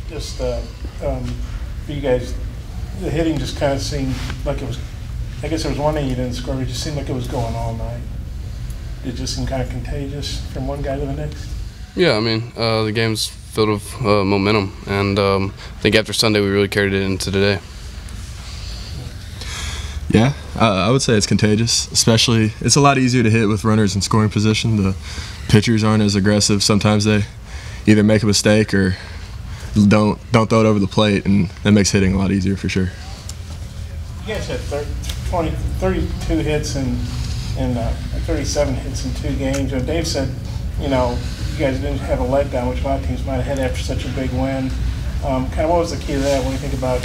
Just for you guys, the hitting just kind of seemed like it was. I guess there was one thing you didn't score, but it just seemed like it was going all night. It just seemed kind of contagious from one guy to the next. Yeah, I mean, the game's filled with momentum, and I think after Sunday we really carried it into today. Yeah, I would say it's contagious. Especially, it's a lot easier to hit with runners in scoring position. The pitchers aren't as aggressive. Sometimes they either make a mistake or don't throw it over the plate, and that makes hitting a lot easier for sure. You guys had 32 hits and 37 hits in 2 games. And Dave said, you know, you guys didn't have a letdown, which a lot of teams might have had after such a big win. Kind of what was the key to that when you think about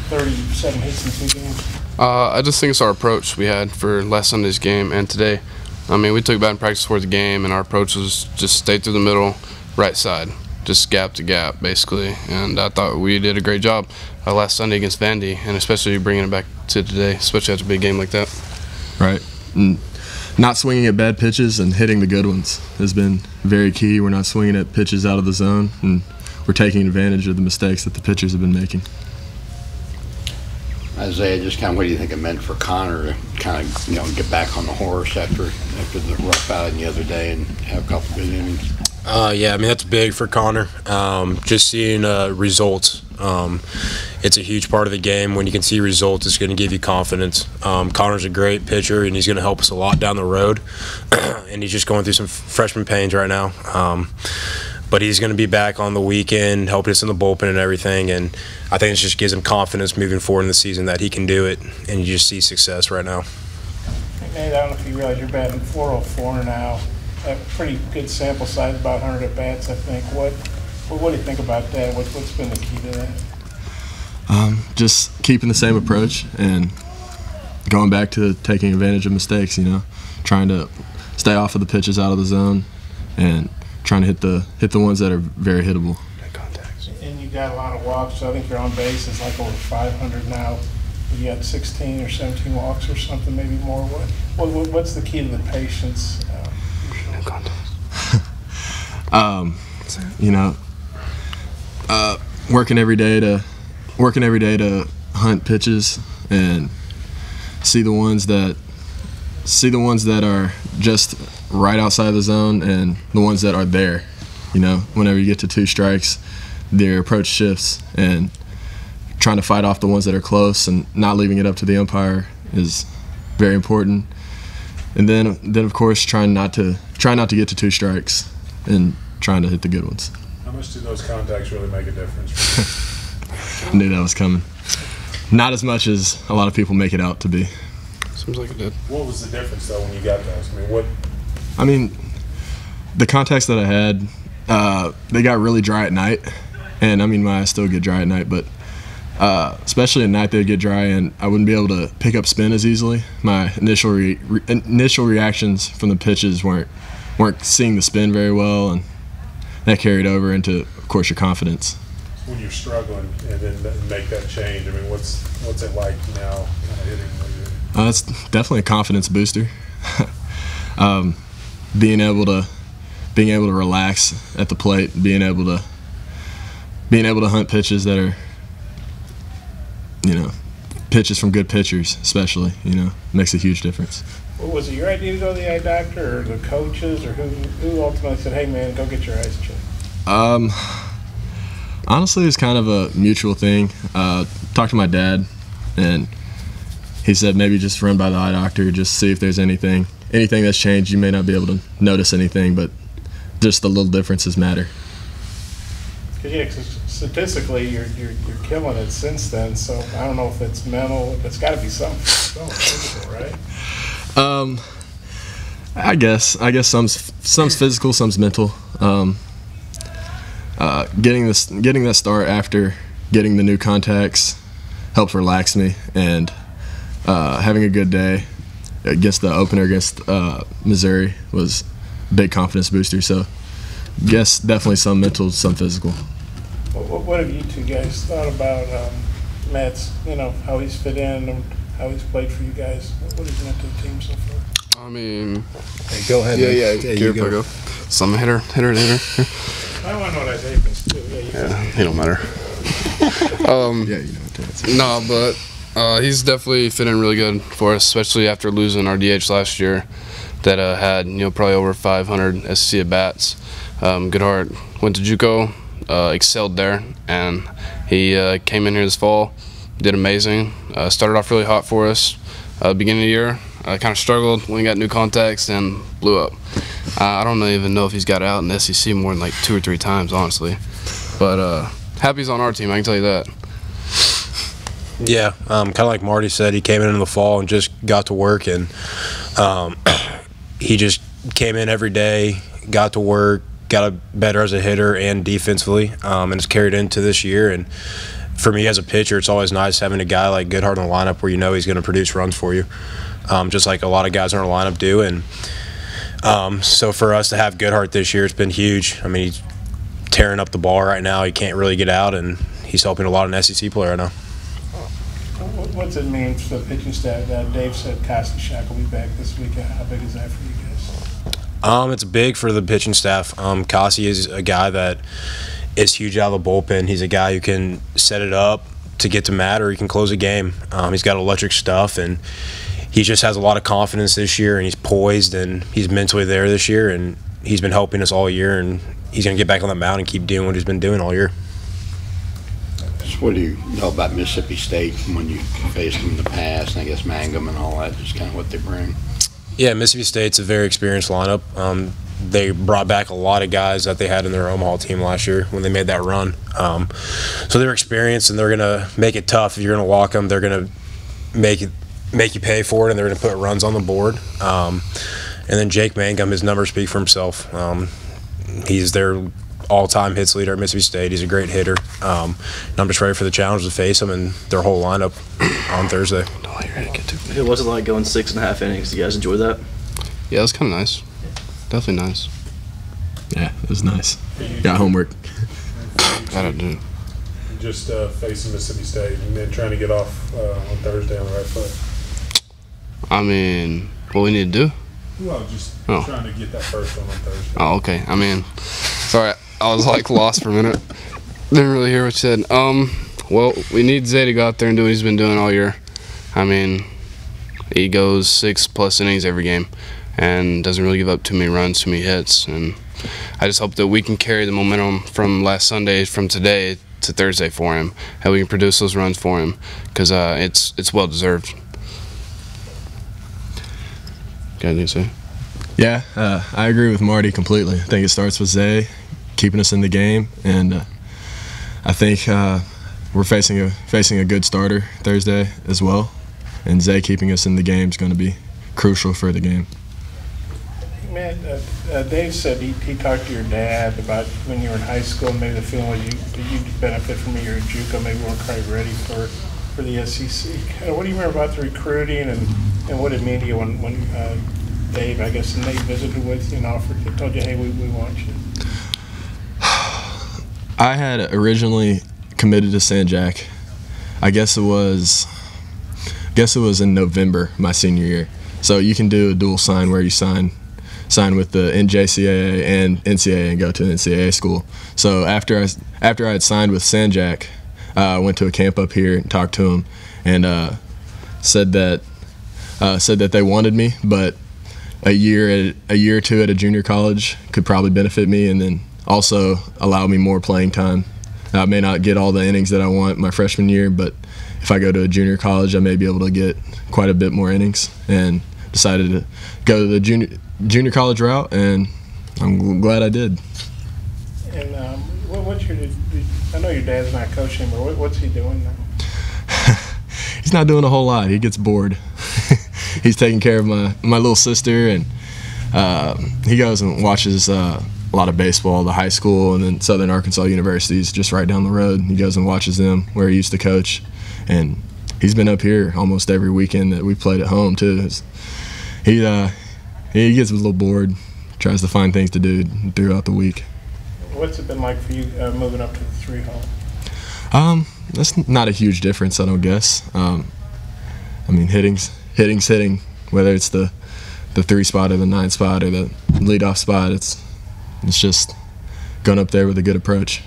37 hits in 2 games? I just think it's our approach we had for last Sunday's game and today. I mean, we took batting practice for the game, and our approach was just stay through the middle, right side, just gap to gap, basically. And I thought we did a great job last Sunday against Vandy, and especially bringing it back to today, especially after a big game like that. Right. And not swinging at bad pitches and hitting the good ones has been very key. We're not swinging at pitches out of the zone, and we're taking advantage of the mistakes that the pitchers have been making. Isaiah, just kind of what do you think it meant for Connor to kind of, you know, get back on the horse after the rough outing the other day and have a couple good innings? Yeah, I mean, that's big for Connor. Just seeing results. It's a huge part of the game. When you can see results, it's going to give you confidence. Connor's a great pitcher, and he's going to help us a lot down the road. And he's just going through some freshman pains right now. But he's going to be back on the weekend, helping us in the bullpen and everything. And I think it just gives him confidence moving forward in the season that he can do it. And you just see success right now. Nate, I don't know if you realize you're batting .404 now. A pretty good sample size, about 100 at bats, I think. What do you think about that? What's been the key to that? Just keeping the same approach and going back to taking advantage of mistakes. You know, trying to stay off of the pitches out of the zone and trying to hit the ones that are very hittable. And you got a lot of walks, so I think your on base is like over 500 now. You got 16 or 17 walks or something, maybe more. What's the key to the patience? You know, working every day to hunt pitches and see the ones that are just right outside the zone and the ones that are there. You know, whenever you get to 2 strikes, their approach shifts, and trying to fight off the ones that are close and not leaving it up to the umpire is very important. And then of course trying not to get to 2 strikes and trying to hit the good ones. How much do those contacts really make a difference? I knew that was coming. Not as much as a lot of people make it out to be. Seems like it did. What was the difference though when you got those? I mean, the contacts that I had, they got really dry at night, and I mean my eyes still get dry at night, but especially at night they'd get dry and I wouldn't be able to pick up spin as easily. My initial reactions from the pitches weren't seeing the spin very well, and that carried over into, of course, your confidence. When you're struggling and then make that change, I mean, what's it like now, kind of hitting? It's definitely a confidence booster. Being able to relax at the plate, being able to hunt pitches that are, you know, pitches from good pitchers, especially, you know, makes a huge difference. Well, was it your idea to go to the eye doctor, or the coaches, or who ultimately said, "Hey, man, go get your eyes checked"? Honestly, it was kind of a mutual thing. Talked to my dad, and he said maybe just run by the eye doctor, just see if there's anything that's changed. You may not be able to notice anything, but just the little differences matter. Because statistically, you're killing it since then. So I don't know if it's mental. It's got to be something physical, right? I guess some's physical, some's mental. Getting that start after getting the new contacts helped relax me, and having a good day against the opener against Missouri was a big confidence booster. So, guess definitely some mental, some physical. What have you two guys thought about Matt's, you know, how he's fit in and how he's played for you guys? What has he meant to the team so far? I mean, hey, go ahead. Yeah, you go. So I'm a hitter. I want to know that Dave is too. Yeah, he don't matter. Yeah, you know what to answer. No, but he's definitely fitting really good for us, especially after losing our DH last year that had probably over 500 SEC at bats. Goodheart went to JUCO, excelled there, and he came in here this fall, did amazing. Started off really hot for us beginning of the year. Kind of struggled when he got new contacts and blew up. I don't even know if he's got out in the SEC more than like 2 or 3 times, honestly. But happy he's on our team, I can tell you that. Yeah, kind of like Marty said, he came in the fall and just got to work, and he just came in every day, got to work, got better as a hitter and defensively, and it's carried into this year. And for me as a pitcher, it's always nice having a guy like Goodheart in the lineup where you know he's going to produce runs for you, just like a lot of guys in our lineup do. And so for us to have Goodheart this year, it's been huge. I mean, he's tearing up the ball right now. He can't really get out, and he's helping a lot of SEC player right now. What's it mean for the pitching staff? Dave said Kostishack will be back this week. How big is that for you guys? It's big for the pitching staff. Kasi is a guy that is huge out of the bullpen. He's a guy who can set it up to get to Matt, or he can close a game. He's got electric stuff, and he just has a lot of confidence this year, and he's poised, and he's mentally there this year, and he's been helping us all year, and he's going to get back on the mound and keep doing what he's been doing all year. So what do you know about Mississippi State when you faced them in the past, and I guess Mangum and all that, just kind of what they bring? Yeah, Mississippi State's a very experienced lineup. They brought back a lot of guys that they had in their Omaha team last year when they made that run. So they're experienced, and they're going to make it tough. If you're going to walk them, they're going to make you pay for it, and they're going to put runs on the board. And then Jake Mangum, his numbers speak for himself. He's their all-time hits leader at Mississippi State. He's a great hitter. And I'm just ready for the challenge to face him and their whole lineup on Thursday. It wasn't like going 6.5 innings. Did you guys enjoy that? Yeah, it was kind of nice. Definitely nice. Yeah, it was nice. Got homework. I don't do. Just facing Mississippi State and then trying to get off on Thursday on the right foot. I mean, what we need to do? Well, just trying to get that first one on Thursday. Oh, okay. I mean, sorry, I was like lost for a minute. Didn't really hear what you said. Well, we need Zay to go out there and do what he's been doing all year. I mean, he goes 6+ innings every game and doesn't really give up too many runs, too many hits. And I just hope that we can carry the momentum from last Sunday, from today to Thursday for him, and we can produce those runs for him, because it's well deserved. Got anything to say? Yeah, I agree with Marty completely. I think it starts with Zay keeping us in the game, and I think we're facing a good starter Thursday as well, and Zay keeping us in the game is going to be crucial for the game. Man, Dave said he talked to your dad about when you were in high school, maybe the feeling was you'd benefit from a year at JUCO, maybe weren't quite ready for the SEC. What do you remember about the recruiting and what it meant to you when Dave, I guess, and Nate visited with you and told you, hey, we want you? I had originally committed to San Jack. I guess it was in November my senior year. So you can do a dual sign where you sign with the NJCAA and NCAA and go to an NCAA school. So after I had signed with San Jack, I went to a camp up here and talked to them, and said that they wanted me, but a year or two at a junior college could probably benefit me, and then also allow me more playing time. I may not get all the innings that I want my freshman year, but if I go to a junior college, I may be able to get quite a bit more innings, and decided to go to the junior college route, and I'm glad I did. And I know your dad's not coaching anymore. What's he doing now? He's not doing a whole lot. He gets bored. He's taking care of my little sister, and he goes and watches a lot of baseball, the high school, and then Southern Arkansas University is just right down the road. He goes and watches them where he used to coach, and he's been up here almost every weekend that we played at home too. He gets a little bored, tries to find things to do throughout the week. What's it been like for you moving up to the 3 hole? That's not a huge difference, I don't guess. I mean, hitting's hitting, whether it's the 3 spot or the 9 spot or the leadoff spot. It's just going up there with a good approach.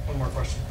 One more question.